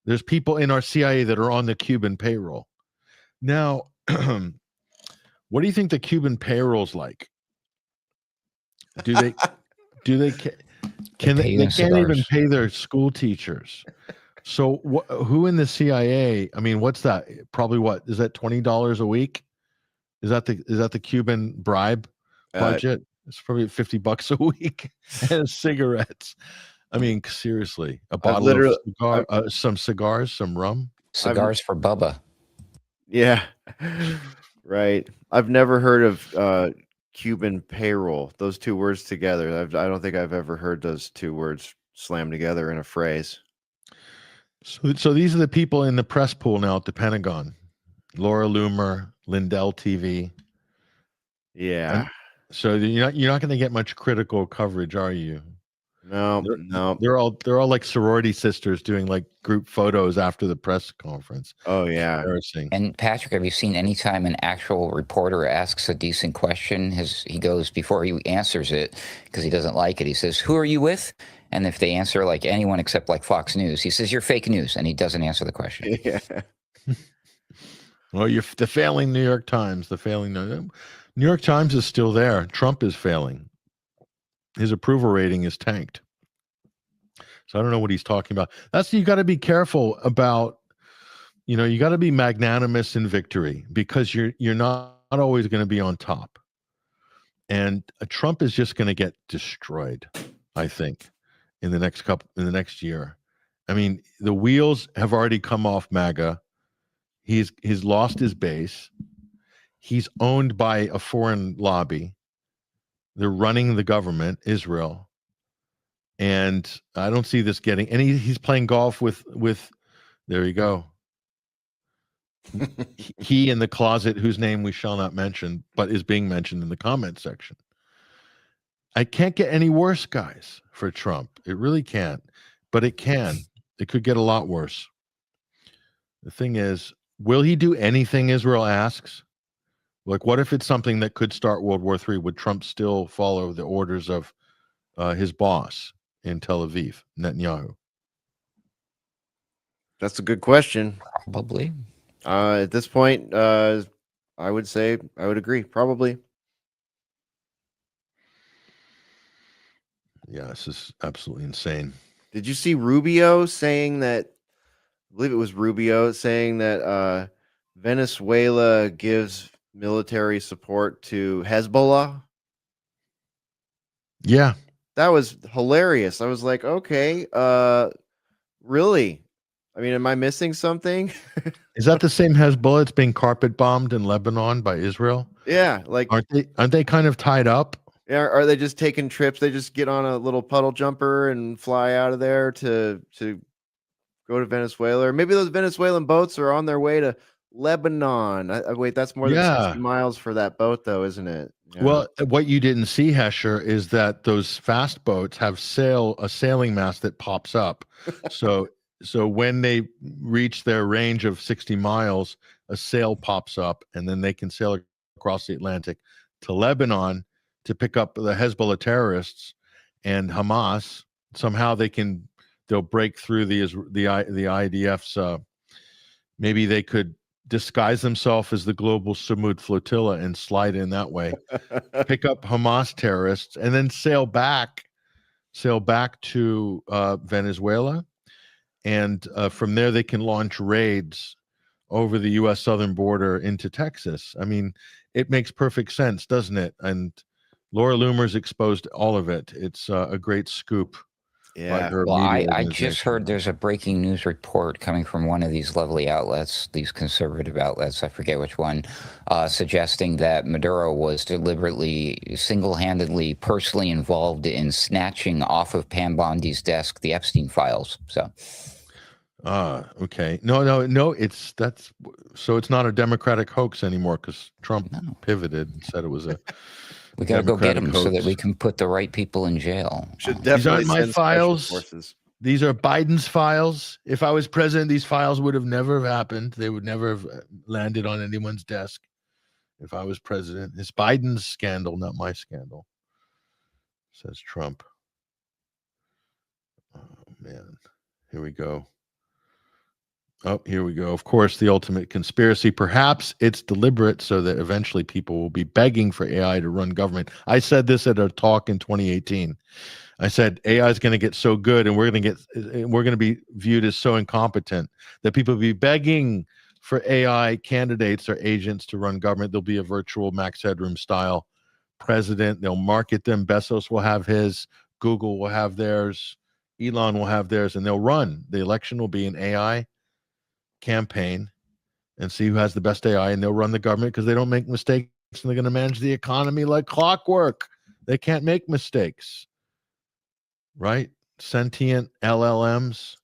there's people in our CIA that are on the Cuban payroll. Now, what do you think the Cuban payroll's like? They can't even pay their school teachers. So who in the CIA? I mean, what's that? Probably what is that? $20 a week? Is that the Cuban bribe budget? It's probably $50 a week and cigarettes. I mean, seriously, a bottle of cigar, some cigars, some rum, cigars for Bubba. Yeah, right. I've never heard of Cuban payroll. Those two words together. I don't think I've ever heard those two words slammed together in a phrase. So these are the people in the press pool now at the Pentagon. Laura Loomer, Lindell TV. Yeah. So you're not going to get much critical coverage, are you? No. They're all like sorority sisters doing like group photos after the press conference. Oh yeah. Embarrassing. And Patrick, have you seen any time an actual reporter asks a decent question? He goes before he answers it because he doesn't like it. He says, "Who are you with?" And if they answer like anyone except like Fox News, he says, "You're fake news," and he doesn't answer the question. Yeah. Well, you're the failing New York Times. New York Times is still there. Trump is failing. His approval rating is tanked. So I don't know what he's talking about. You got to be careful about, you got to be magnanimous in victory because you're not always going to be on top. And Trump is just going to get destroyed, I think, in the next year. I mean, the wheels have already come off MAGA. He's lost his base. He's owned by a foreign lobby. They're running the government, Israel. And I don't see this getting, and he's playing golf with there you go. he in the closet, whose name we shall not mention, but is being mentioned in the comment section. I can't get any worse, guys, for Trump. It really can't, but it can. It could get a lot worse. The thing is, will he do anything Israel asks? Like, what if it's something that could start World War III? Would Trump still follow the orders of his boss in Tel Aviv, Netanyahu? That's a good question. Probably. At this point, I would say I would agree. Probably. Yeah, this is absolutely insane. Did you see Rubio saying that? I believe it was Rubio saying that Venezuela gives military support to Hezbollah. Yeah. That was hilarious. I was like, okay, really? I mean, am I missing something? Is that the same Hezbollah that's being carpet bombed in Lebanon by Israel? Yeah, like Aren't they kind of tied up? yeah, are they just taking trips? They just get on a little puddle jumper and fly out of there to go to Venezuela, or maybe those Venezuelan boats are on their way to Lebanon. Wait, that's more than 60 miles for that boat, though, isn't it? Yeah. Well, what you didn't see, Hesher, is that those fast boats have a sailing mast that pops up. So when they reach their range of 60 miles, a sail pops up, and then they can sail across the Atlantic to Lebanon to pick up the Hezbollah terrorists and Hamas. Somehow they'll break through the IDF's. Maybe they could disguise themselves as the global Samud flotilla and slide in that way, pick up Hamas terrorists, and then sail back to Venezuela, and from there they can launch raids over the U.S. southern border into Texas. I mean, it makes perfect sense, doesn't it? And Laura Loomer's exposed all of it. It's a great scoop. Yeah. Well, I just heard there's a breaking news report coming from one of these lovely outlets, these conservative outlets, I forget which one, suggesting that Maduro was deliberately, single-handedly, personally involved in snatching off of Pam Bondi's desk the Epstein files. So. Okay. No. It's not a Democratic hoax anymore because Trump pivoted and said it was a. We got to go get them so that we can put the right people in jail. Should definitely these aren't my files. These are Biden's files. If I was president, these files would have never happened. They would never have landed on anyone's desk. If I was president, it's Biden's scandal, not my scandal, says Trump. Oh man, here we go. Oh, here we go. Of course, the ultimate conspiracy. Perhaps it's deliberate so that eventually people will be begging for AI to run government. I said this at a talk in 2018. I said AI is going to get so good, and we're going to be viewed as so incompetent that people will be begging for AI candidates or agents to run government. There'll be a virtual Max Headroom style president. They'll market them. Bezos will have his. Google will have theirs. Elon will have theirs, and they'll run. The election will be an AI campaign and see who has the best AI, and they'll run the government because they don't make mistakes, and they're going to manage the economy like clockwork. They can't make mistakes, right? Sentient LLMs,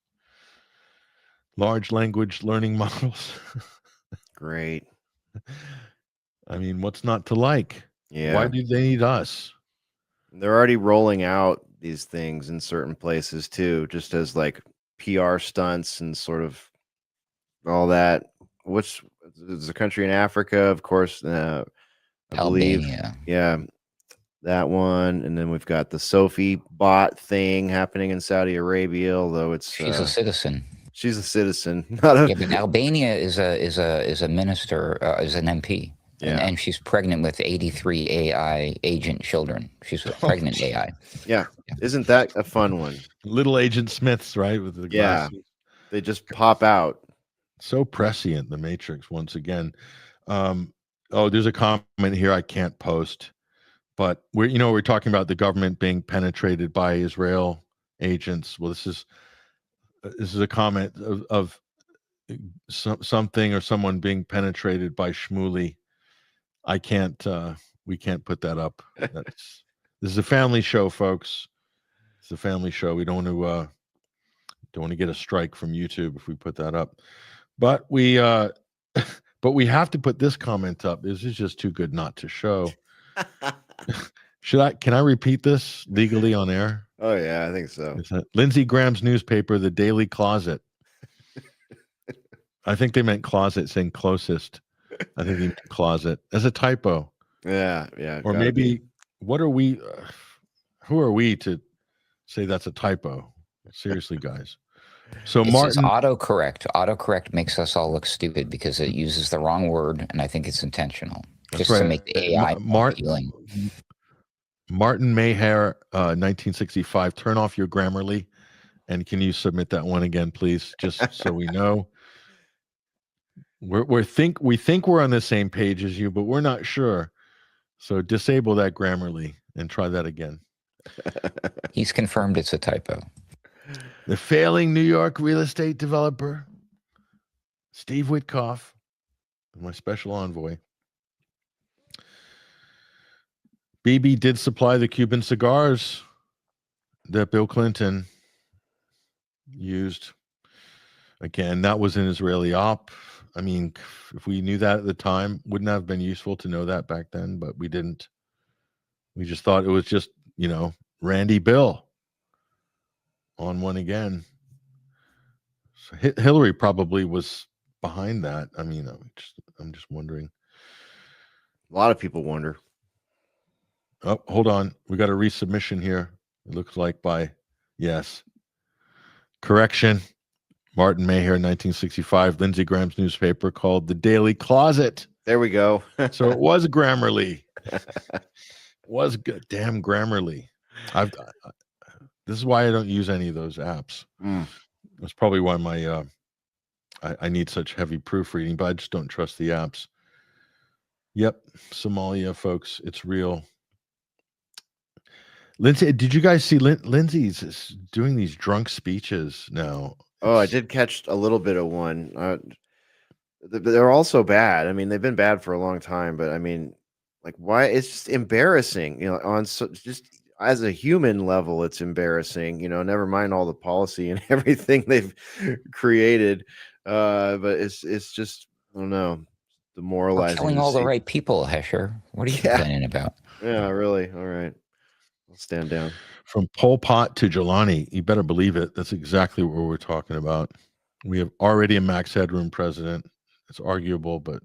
large language learning models. Great. I mean, what's not to like? Yeah. Why do they need us? They're already rolling out these things in certain places too, just as like PR stunts and sort of all that. Which is a country in Africa, of course. I believe, yeah, that one. And then we've got the Sophie bot thing happening in Saudi Arabia, although she's a citizen. She's a citizen. Yeah, but Albania is a minister, is an MP. Yeah. And she's pregnant with 83 AI agent children. She's a pregnant AI. Yeah. Isn't that a fun one? Little Agent Smiths, right? With the glasses. Yeah. They just pop out. So prescient, the Matrix, once again. There's a comment here I can't post, but we're talking about the government being penetrated by Israel agents. Well, this is a comment of something or someone being penetrated by Shmuley. We can't put that up. This is a family show, folks. It's a family show. We don't want to get a strike from YouTube if we put that up. But we But we have to put this comment up. This is just too good not to show. Can I repeat this legally on air? Oh yeah, I think so. Lindsey Graham's newspaper, The Daily Closet. I think they meant closet, saying closest. I think they meant closet as a typo. Yeah. Or maybe what are we? Who are we to say that's a typo? Seriously, guys. So it's Martin, autocorrect. Autocorrect makes us all look stupid because it uses the wrong word, and I think it's intentional, just to make the AI more appealing. Martin Mayhair, 1965. Turn off your Grammarly, and can you submit that one again, please, just so we know. We think we're on the same page as you, but we're not sure. So disable that Grammarly and try that again. He's confirmed it's a typo. The failing New York real estate developer, Steve Witkoff, my special envoy. Bibi did supply the Cuban cigars that Bill Clinton used. Again, that was an Israeli op. I mean, if we knew that at the time, wouldn't have been useful to know that back then, but we didn't. We just thought it was just, Randy Bill on one again. So Hillary probably was behind that. I mean, I'm just wondering. A lot of people wonder. Oh, hold on. We got a resubmission here. It looks like yes. Correction. Martin Mayhair, 1965, Lindsey Graham's newspaper called The Daily Closet. There we go. So it was Grammarly. Was good. Damn Grammarly. This is why I don't use any of those apps. That's probably why my I need such heavy proofreading, but I just don't trust the apps. Yep, Somalia, folks, it's real. Lindsay, did you guys see Lindsay's doing these drunk speeches now? Oh, I did catch a little bit of one. They're also bad. I mean, they've been bad for a long time, but I mean, like, why? It's just embarrassing, just as a human level, it's embarrassing, never mind all the policy and everything they've created. But it's just, I don't know, demoralizing. We're killing all the right people, Hesher. What are you complaining about? Yeah, really. All right. I'll stand down. From Pol Pot to Jelani, you better believe it. That's exactly what we're talking about. We have already a max headroom president. It's arguable, but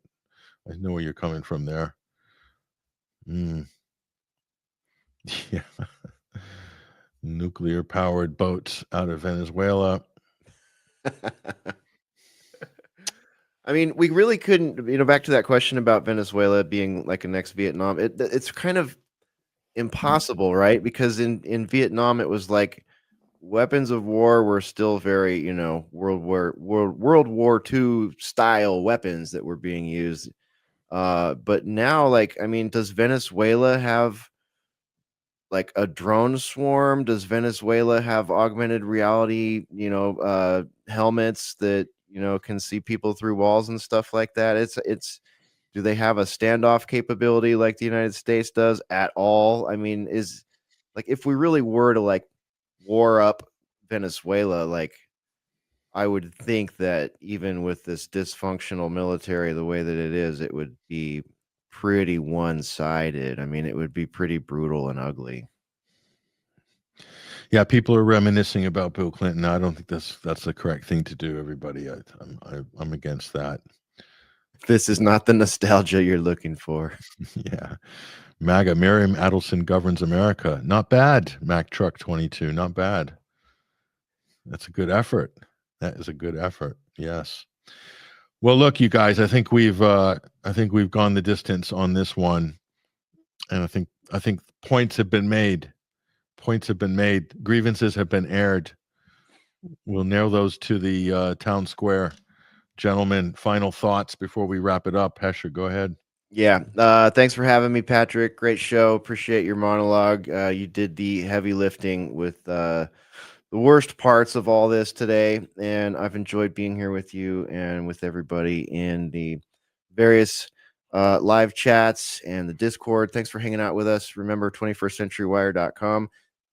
I know where you're coming from there. Yeah. Nuclear powered boats out of Venezuela. I mean, we really couldn't, back to that question about Venezuela being like a next Vietnam. It's kind of impossible, right? Because in Vietnam, it was like weapons of war were still very, World War II style weapons that were being used. But now, like, I mean, does Venezuela have like a drone swarm? Does Venezuela have augmented reality, helmets that, can see people through walls and stuff like that? Do they have a standoff capability like the United States does at all? I mean, if we really were to like war up Venezuela, like, I would think that even with this dysfunctional military the way that it is, it would be pretty one-sided. I mean, it would be pretty brutal and ugly. Yeah, people are reminiscing about Bill Clinton. I don't think that's the correct thing to do, everybody. I'm against that. This is not the nostalgia you're looking for. Yeah. MAGA, Miriam Adelson governs America. Not bad. Mack Truck 22. Not bad. That's a good effort. That is a good effort. Yes. Well, look, you guys, I think we've gone the distance on this one. And I think points have been made. Grievances have been aired. We'll nail those to the town square. Gentlemen, final thoughts before we wrap it up. Hesher, go ahead. Yeah. Thanks for having me, Patrick. Great show. Appreciate your monologue. You did the heavy lifting with the worst parts of all this today. And I've enjoyed being here with you and with everybody in the various live chats and the Discord. Thanks for hanging out with us. Remember, 21stcenturywire.com.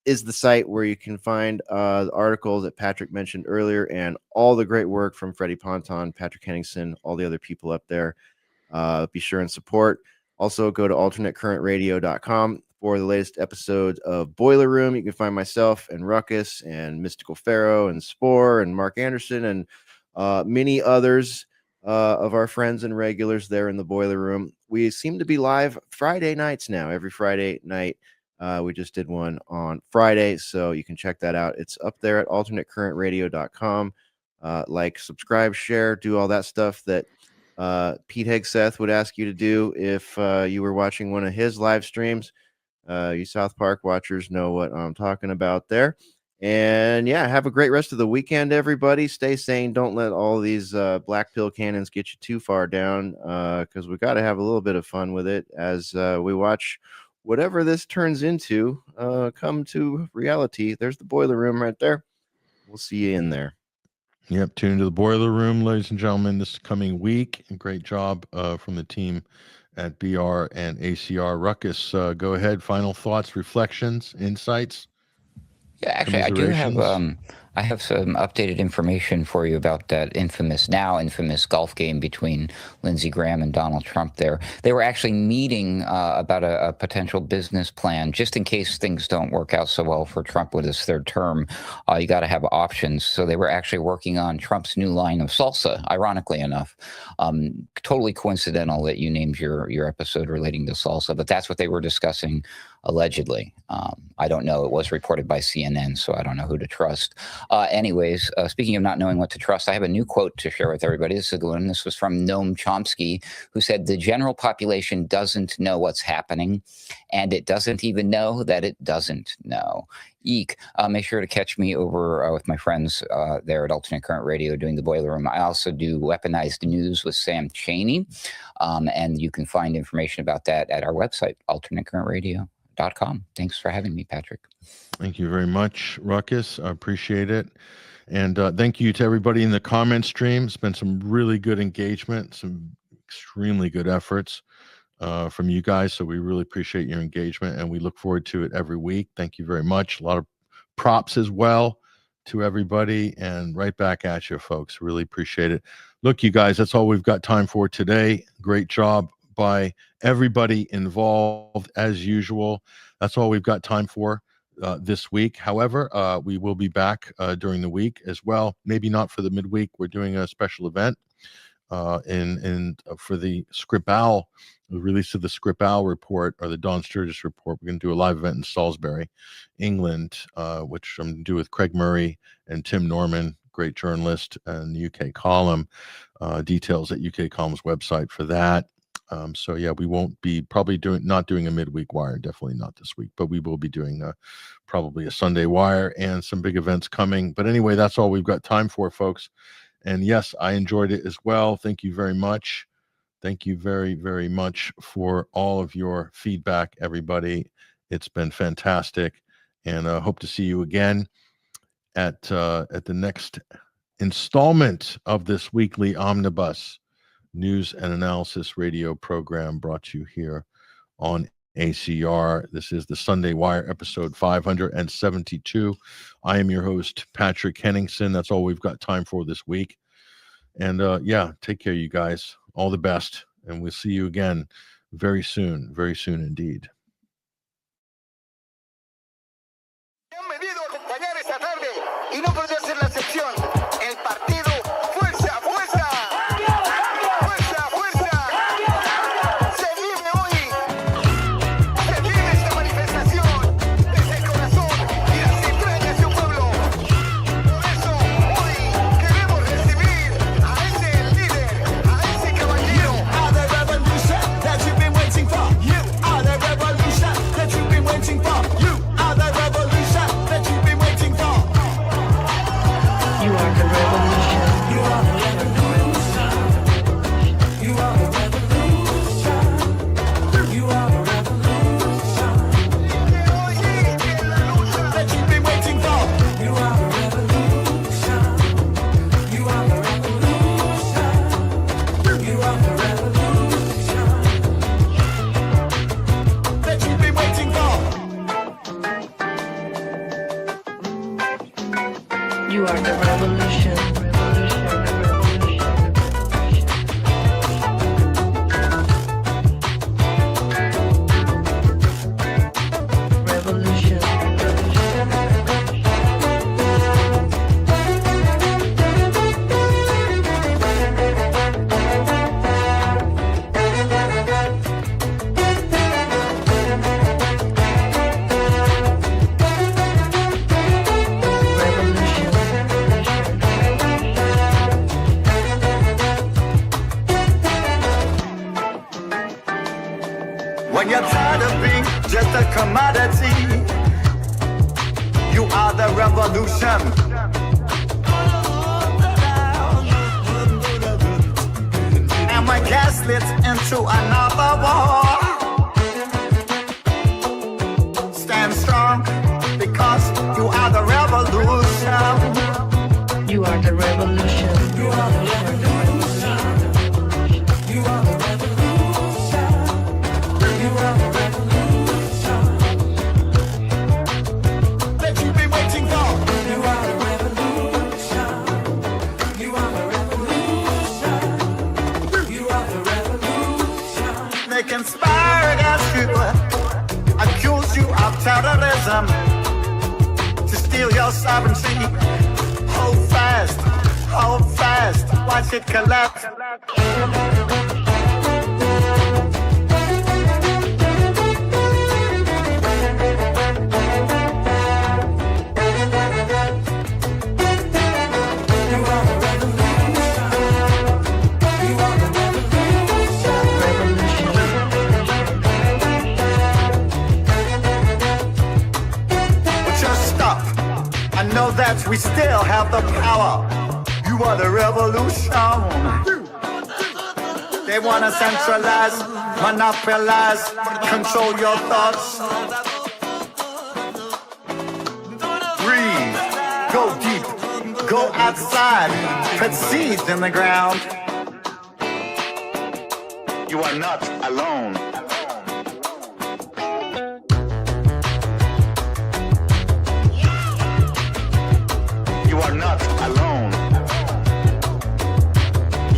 is the site where you can find the article that Patrick mentioned earlier and all the great work from Freddie Ponton, Patrick Henningsen, all the other people up there. Be sure and support. Also, go to alternatecurrentradio.com for the latest episodes of Boiler Room. You can find myself and Ruckus and Mystical Pharaoh and Spore and Mark Anderson and many others of our friends and regulars there in the Boiler Room. We seem to be live Friday nights now, every Friday night. We just did one on Friday, so you can check that out. It's up there at alternatecurrentradio.com. Like, subscribe, share, do all that stuff that Pete Hegseth would ask you to do if you were watching one of his live streams. You South Park watchers know what I'm talking about there. And yeah, have a great rest of the weekend, everybody. Stay sane. Don't let all these black pill cannons get you too far down, because we got to have a little bit of fun with it as we watch whatever this turns into come to reality. There's the Boiler Room right there. We'll see you in there. Yep, tune into the Boiler Room, ladies and gentlemen, this coming week. Great job from the team at BR and ACR. Ruckus, go ahead. Final thoughts, reflections, insights. Yeah, actually, I have some updated information for you about that infamous golf game between Lindsey Graham and Donald Trump there. They were actually meeting about a potential business plan, just in case things don't work out so well for Trump with his third term. You got to have options. So they were actually working on Trump's new line of salsa, ironically enough. Totally coincidental that you named your episode relating to salsa, but that's what they were discussing allegedly. I don't know. It was reported by CNN, so I don't know who to trust. Anyways, speaking of not knowing what to trust, I have a new quote to share with everybody. This is a good one. This was from Noam Chomsky, who said, "The general population doesn't know what's happening, and it doesn't even know that it doesn't know." Eek. Make sure to catch me over with my friends there at Alternate Current Radio doing the Boiler Room. I also do Weaponized News with Sam Chaney, and you can find information about that at our website, alternatecurrentradio.com. Thanks for having me, Patrick. Thank you very much, Ruckus. I appreciate it. And thank you to everybody in the comment stream. It's been some really good engagement, some extremely good efforts from you guys. So we really appreciate your engagement, and we look forward to it every week. Thank you very much. A lot of props as well to everybody, and right back at you, folks. Really appreciate it. Look, you guys, that's all we've got time for today. Great job by everybody involved, as usual. That's all we've got time for this week. However, we will be back during the week as well. Maybe not for the midweek. We're doing a special event for the Skripal, the release of the Skripal report, or the Dawn Sturgis report. We're going to do a live event in Salisbury, England, which I'm going to do with Craig Murray and Tim Norman, great journalist, and the UK Column. Details at UK Column's website for that. So yeah, we won't be not doing a midweek wire, definitely not this week, but we will be doing probably a Sunday wire and some big events coming. But anyway, that's all we've got time for, folks. And yes, I enjoyed it as well. Thank you very much. Thank you very, very much for all of your feedback, everybody. It's been fantastic, and I hope to see you again at the next installment of this weekly omnibus news and analysis radio program brought to you here on ACR. This is the Sunday Wire, episode 572. I am your host, Patrick Henningsen. That's all we've got time for this week. And yeah, take care, you guys. All the best. And we'll see you again very soon indeed. Bienvenido a acompañar esta tarde y no podría ser la excepción. El partido Fuerza, Fuerza. Fuerza, Fuerza. Se vive hoy. Se vive esta manifestación desde el corazón y las entrañas de un pueblo. Por eso hoy queremos recibir a ese líder, a ese caballero. You are the revolution that you've been waiting for. You are the revolution that you've been waiting for. You are the revolution that you've been waiting for. You are the revolution. You are the revolution. You are the revolution. You are the revolution. That you've been waiting for. You are the revolution. You are the revolution. You are the revolution. That you've been waiting for. When you're tired of being just a commodity, you are the revolution. And when gaslit into another war, stand strong because you are the revolution. You are the revolution. You are the revolution. You are the revolution. You are the revolution that you've been waiting for. You are the revolution. You are the revolution. You are the revolution. They conspire against you, accuse you of terrorism, to steal your sovereignty. Hold fast, watch it collapse. But just stop. I know that we still have the power. You are the revolution. They want to centralize, monopolize, control your thoughts. Breathe, go deep, go outside, put seeds in the ground. You are not alone. You are not alone.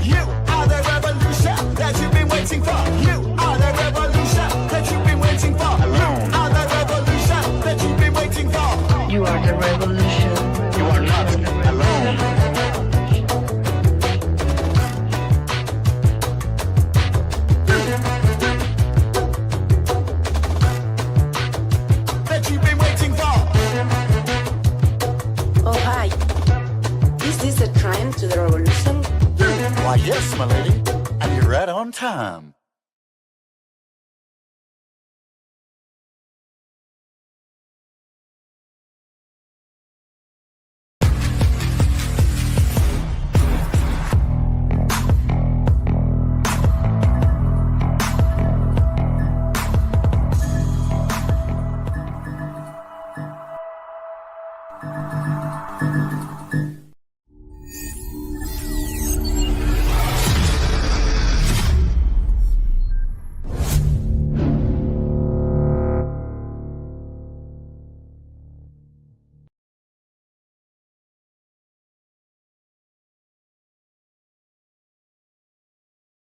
You are the revolution that you've been waiting for. You are the revolution that you've been waiting for. Alone. You are the revolution that you've been waiting for. You are the revolution. You are not alone. That you've been waiting for. Oh, hi. Is this a trend to the revolution? Why, yes, my lady. And you're right on time.